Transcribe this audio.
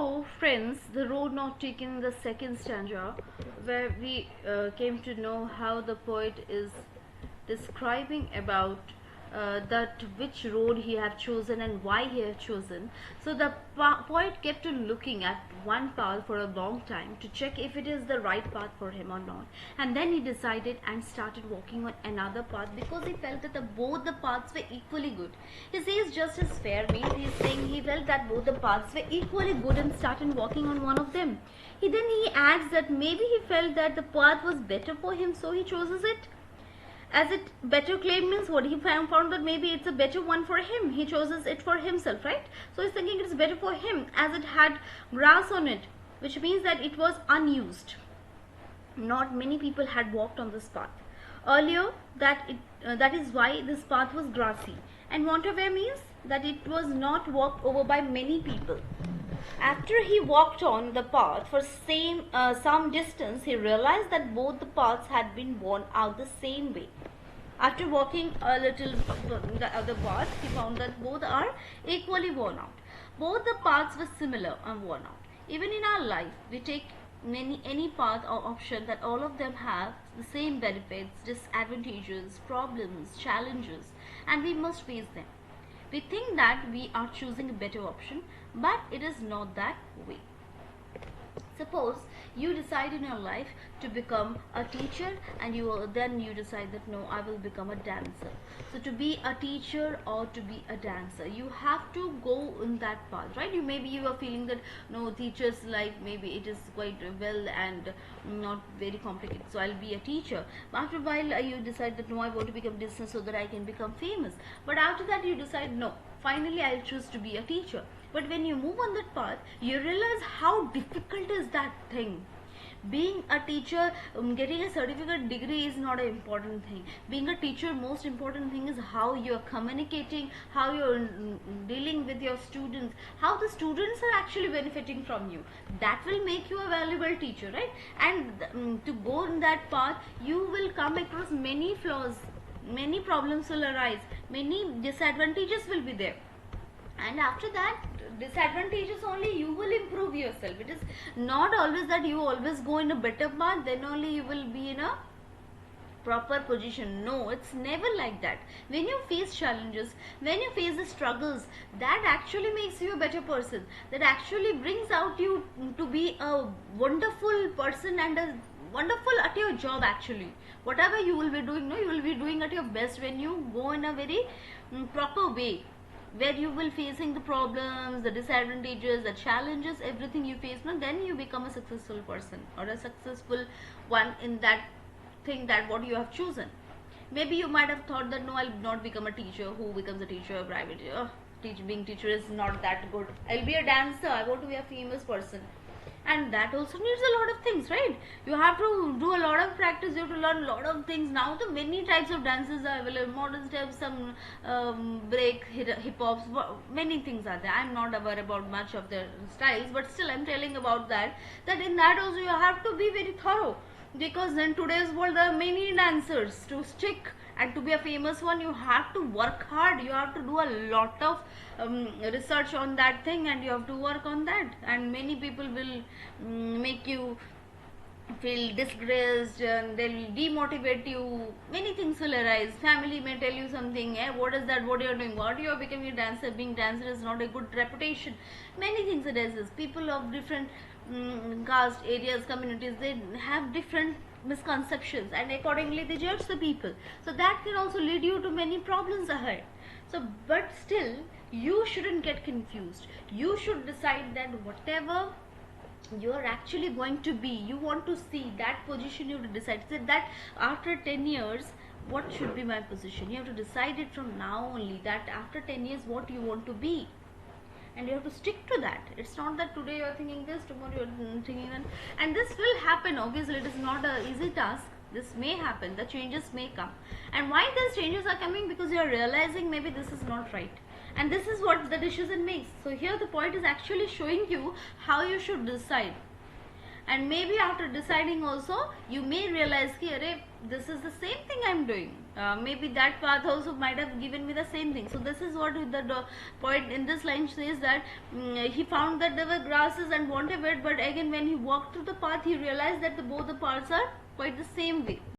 So, friends, the road not taken in the second stanza, where we came to know how the poet is describing about that which road he have chosen and why he have chosen. So the poet kept on looking at one path for a long time to check if it is the right path for him or not, and then he decided and started walking on another path because he felt that both the paths were equally good. He says just as fair means he is saying he felt that both the paths were equally good and started walking on one of them. He adds that maybe he felt that the path was better for him, so he chooses it. As it better claim means what he found that maybe it's a better one for him. He chooses it for himself, right? So he's thinking it's better for him as it had grass on it, which means that it was unused. Not many people had walked on this path earlier. That is why this path was grassy. And want away means that it was not walked over by many people. After he walked on the path for some distance, he realized that both the paths had been worn out the same way. After walking a little the other path, he found that both are equally worn out. Both the paths were similar and worn out. Even in our life, we take any path or option that all of them have the same benefits, disadvantages, problems, challenges, and we must face them. We think that we are choosing a better option, but it is not that way. Suppose you decide in your life to become a teacher, and then you decide that no, I will become a dancer. So to be a teacher or to be a dancer, you have to go in that path, right? You are feeling that no, teachers life maybe it is quite well and not very complicated, so I'll be a teacher. But after a while you decide that no, I want to become dancer so that I can become famous. But after that you decide no, finally I'll choose to be a teacher. But when you move on that path, you realize how difficult is that thing. Being a teacher, getting a certificate degree is not an important thing. Being a teacher, most important thing is how you are communicating, how you are dealing with your students, how the students are actually benefiting from you. That will make you a valuable teacher, right? And to go in that path, you will come across many flaws, many problems will arise, many disadvantages will be there. And after that, disadvantages only you will improve yourself. It is not always that you always go in a better path, then only you will be in a proper position. No, it's never like that. When you face challenges, when you face the struggles, that actually makes you a better person. That actually brings out you to be a wonderful person and a wonderful at your job. Actually, whatever you will be doing, no, you will be doing at your best when you go in a very proper way, where you will facing the problems, the disadvantages, the challenges, everything you face, no, then you become a successful person or a successful one in that thing that what you have chosen. Maybe you might have thought that no, I'll not become a teacher. Who becomes a teacher? A private being teacher is not that good. I'll be a dancer. I want to be a famous person. And that also needs a lot of things, right? You have to do a lot of practice, you have to learn a lot of things. Now the many types of dances are available, modern steps, some break, hip-hops, many things are there. I'm not aware about much of their styles, but still I'm telling about that in that also you have to be very thorough, because in today's world there are many dancers. To stick and to be a famous one, you have to work hard, you have to do a lot of research on that thing, and you have to work on that. And many people will make you feel disgraced, and they'll demotivate you. Many things will arise. Family may tell you something, what is that, what you are doing, what you are becoming a dancer, being dancer is not a good reputation. Many things arises. People of different caste, areas, communities, they have different misconceptions, and accordingly they judge the people. So that can also lead you to many problems ahead. So but still you shouldn't get confused. You should decide that whatever you are actually going to be, you want to see that position. You have to decide that after 10 years what should be my position. You have to decide it from now only, that after 10 years what you want to be, and you have to stick to that. It's not that today you are thinking this, tomorrow you are thinking that, and this will happen. Obviously it is not an easy task. This may happen, the changes may come. And why these changes are coming? Because you are realizing maybe this is not right, and this is what the decision makes. So here the poet is actually showing you how you should decide. And maybe after deciding also, you may realize here, this is the same thing I'm doing. maybe that path also might have given me the same thing. So this is what the poet in this line says, that he found that there were grasses and wanted it, but again when he walked through the path he realized that both the paths are quite the same way.